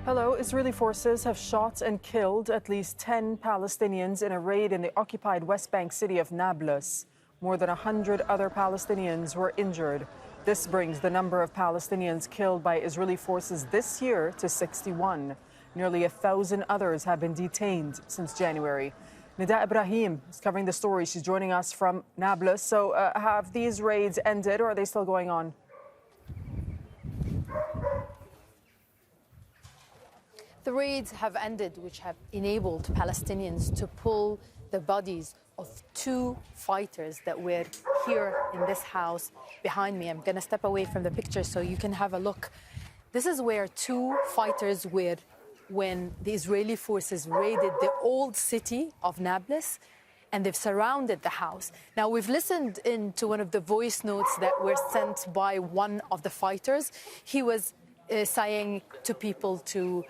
Hello. Israeli forces have shot and killed at least 10 Palestinians in a raid in the occupied West Bank city of Nablus. More than 100 other Palestinians were injured. This brings the number of Palestinians killed by Israeli forces this year to 61. Nearly 1,000 others have been detained since January. Nida Ibrahim is covering the story. She's joining us from Nablus. So have these raids ended or are they still going on? The raids have ended, which have enabled Palestinians to pull the bodies of 2 fighters that were here in this house behind me. I'm going to step away from the picture so you can have a look. This is where 2 fighters were when the Israeli forces raided the old city of Nablus, and they've surrounded the house. Now, we've listened in to one of the voice notes that were sent by one of the fighters. He was saying to people to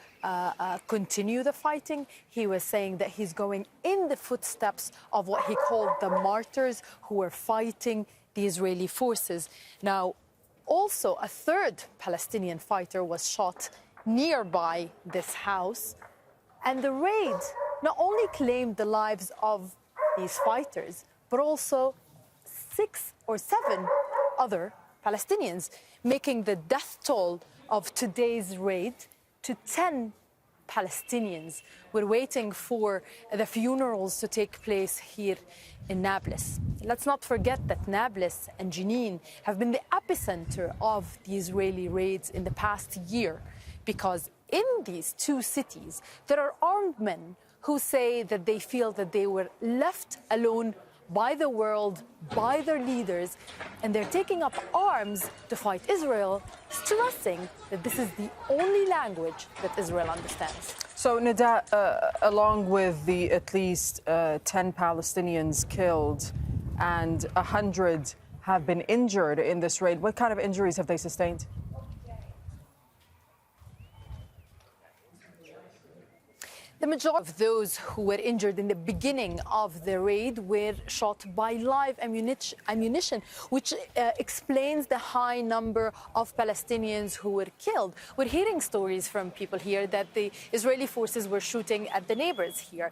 continue the fighting. He was saying that he's going in the footsteps of what he called the martyrs who were fighting the Israeli forces. Now, also a 3rd Palestinian fighter was shot nearby this house. And the raid not only claimed the lives of these fighters, but also 6 or 7 other Palestinians, making the death toll of today's raid to 10 Palestinians. We're waiting for the funerals to take place here in Nablus. Let's not forget that Nablus and Jenin have been the epicenter of the Israeli raids in the past year, because in these 2 cities, there are armed men who say that they feel that they were left alone by the world, by their leaders, and they're taking up arms to fight Israel, stressing that this is the only language that Israel understands. So, Nida, along with the at least 10 Palestinians killed and 100 have been injured in this raid, what kind of injuries have they sustained? The majority of those who were injured in the beginning of the raid were shot by live ammunition, which explains the high number of Palestinians who were killed. We're hearing stories from people here that the Israeli forces were shooting at the neighbors here,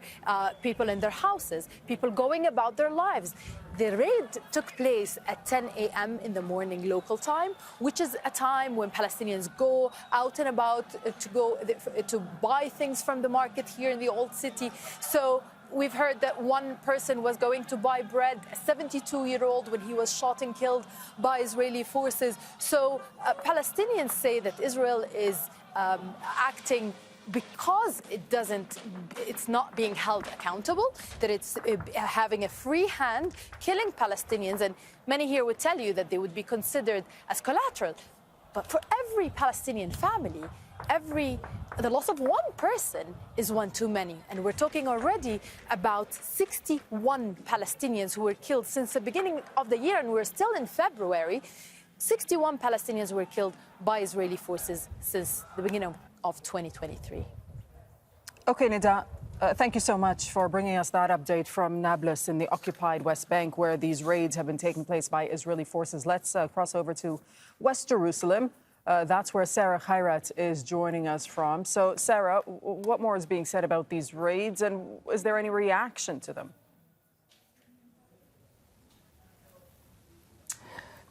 people in their houses, people going about their lives. The raid took place at 10 a.m. in the morning local time, which is a time when Palestinians go out and about to buy things from the market here in the old city. So we've heard that one person was going to buy bread, a 72-year-old, when he was shot and killed by Israeli forces. So Palestinians say that Israel is acting because it's not being held accountable, that it's having a free hand, killing Palestinians. And many here would tell you that they would be considered as collateral. But for every Palestinian family, the loss of one person is one too many. And we're talking already about 61 Palestinians who were killed since the beginning of the year, and we're still in February. 61 Palestinians were killed by Israeli forces since the beginning of 2023. Okay, Nida, thank you so much for bringing us that update from Nablus in the occupied West Bank, where these raids have been taking place by Israeli forces. Let's cross over to West Jerusalem. That's where Sarah Khairat is joining us from. So, Sarah, what more is being said about these raids, and is there any reaction to them?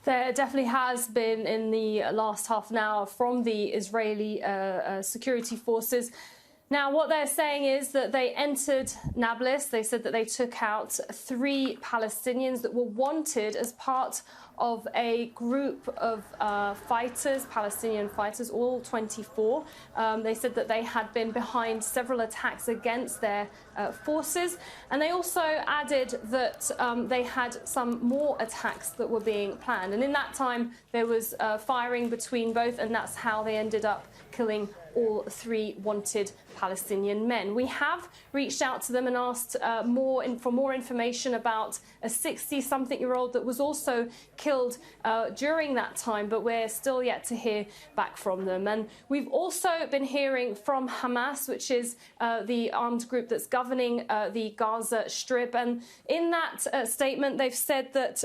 There definitely has been in the last half an hour from the Israeli security forces. Now, what they're saying is that they entered Nablus. They said that they took out 3 Palestinians that were wanted as part of a group of fighters, Palestinian fighters, all 24. They said that they had been behind several attacks against their forces. And they also added that they had some more attacks that were being planned. And in that time, there was firing between both, and that's how they ended up killing all 3 wanted Palestinian men. We have reached out to them and asked for more information about a 60-something-year-old that was also killed during that time, but we're still yet to hear back from them. And we've also been hearing from Hamas, which is the armed group that's governing the Gaza Strip. And in that statement, they've said that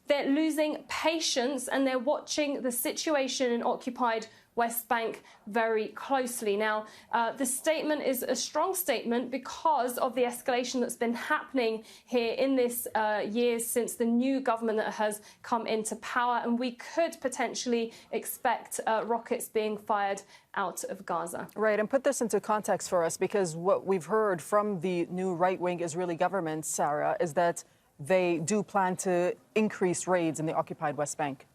they're losing patience and they're watching the situation in occupied West Bank very closely. Now, the statement is a strong statement because of the escalation that's been happening here in this years since the new government that has come into power, and we could potentially expect rockets being fired out of Gaza. Right, and put this into context for us, because what we've heard from the new right-wing Israeli government, Sarah, is that they do plan to increase raids in the occupied West Bank.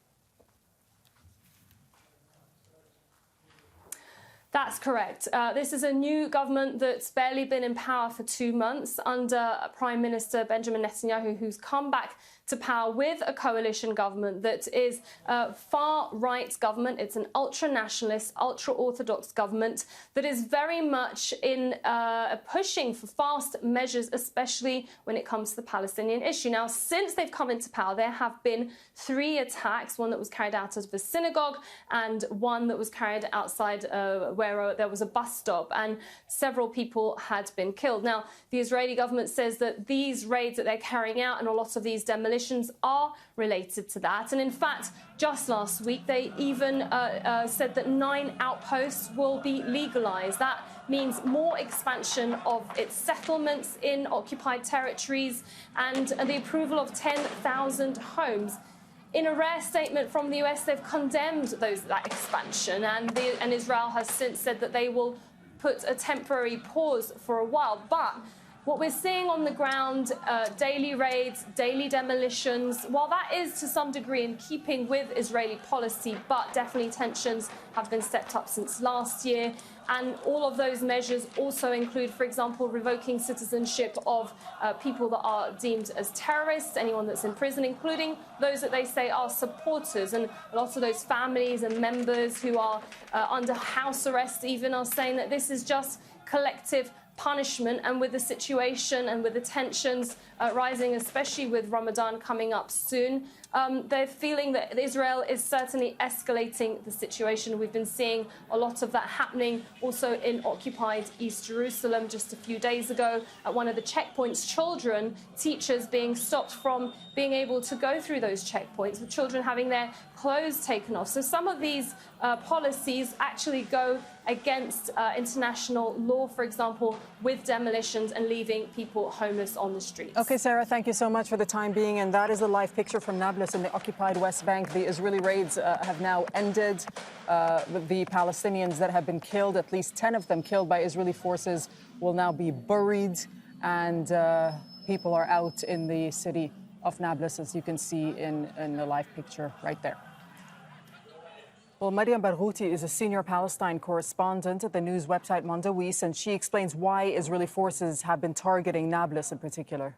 That's correct. This is a new government that's barely been in power for 2 months under Prime Minister Benjamin Netanyahu, who's come back to power with a coalition government that is a far-right government. It's an ultra-nationalist, ultra-orthodox government that is very much in pushing for fast measures, especially when it comes to the Palestinian issue. Now, since they've come into power, there have been 3 attacks, one that was carried out of a synagogue and one that was carried outside where there was a bus stop, and several people had been killed. Now, the Israeli government says that these raids that they're carrying out and a lot of these demolitions are related to that. And in fact, just last week, they even said that 9 outposts will be legalized. That means more expansion of its settlements in occupied territories and the approval of 10,000 homes. In a rare statement from the US, they've condemned that expansion, and Israel has since said that they will put a temporary pause for a while. But what we're seeing on the ground, daily raids, daily demolitions, while that is to some degree in keeping with Israeli policy, but definitely tensions have been stepped up since last year. And all of those measures also include, for example, revoking citizenship of people that are deemed as terrorists, anyone that's in prison, including those that they say are supporters. And a lot of those families and members who are under house arrest even are saying that this is just collective punishment. And with the situation and with the tensions rising, especially with Ramadan coming up soon, they're feeling that Israel is certainly escalating the situation. We've been seeing a lot of that happening also in occupied East Jerusalem. Just a few days ago, at one of the checkpoints, teachers being stopped from being able to go through those checkpoints, with children having their clothes taken off. So some of these policies actually go against international law, for example, with demolitions and leaving people homeless on the streets. Okay, Sarah, thank you so much for the time being. And that is a live picture from Nablus in the occupied West Bank. The Israeli raids have now ended. The Palestinians that have been killed, at least 10 of them killed by Israeli forces, will now be buried. And people are out in the city of Nablus, as you can see in the live picture right there. Well, Mariam Barghouti is a senior Palestine correspondent at the news website Mondawis, and she explains why Israeli forces have been targeting Nablus in particular.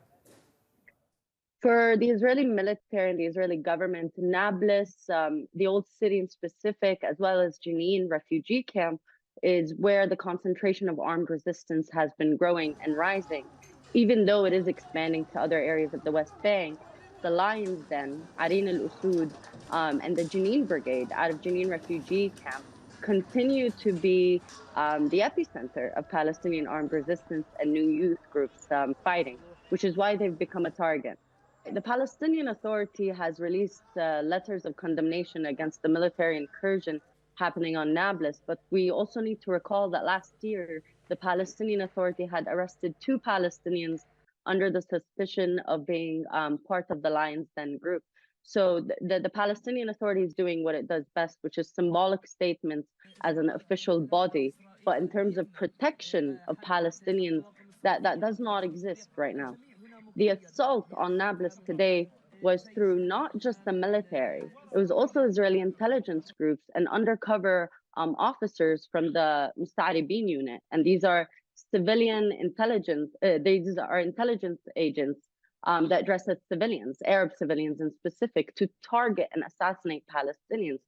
For the Israeli military and the Israeli government, Nablus, the old city in specific, as well as Jenin refugee camp, is where the concentration of armed resistance has been growing and rising. Even though it is expanding to other areas of the West Bank, the Lions Den, Arin al-Usud, and the Jenin Brigade out of Jenin refugee camp continue to be the epicenter of Palestinian armed resistance and new youth groups fighting, which is why they've become a target. The Palestinian Authority has released letters of condemnation against the military incursion happening on Nablus, but we also need to recall that last year, the Palestinian Authority had arrested 2 Palestinians under the suspicion of being part of the Lions Den group. So the Palestinian Authority is doing what it does best, which is symbolic statements as an official body. But in terms of protection of Palestinians, that does not exist right now. The assault on Nablus today was through not just the military, it was also Israeli intelligence groups and undercover officers from the Musta'aribin unit. And these are civilian intelligence, these are intelligence agents that dress as civilians, Arab civilians in specific, to target and assassinate Palestinians.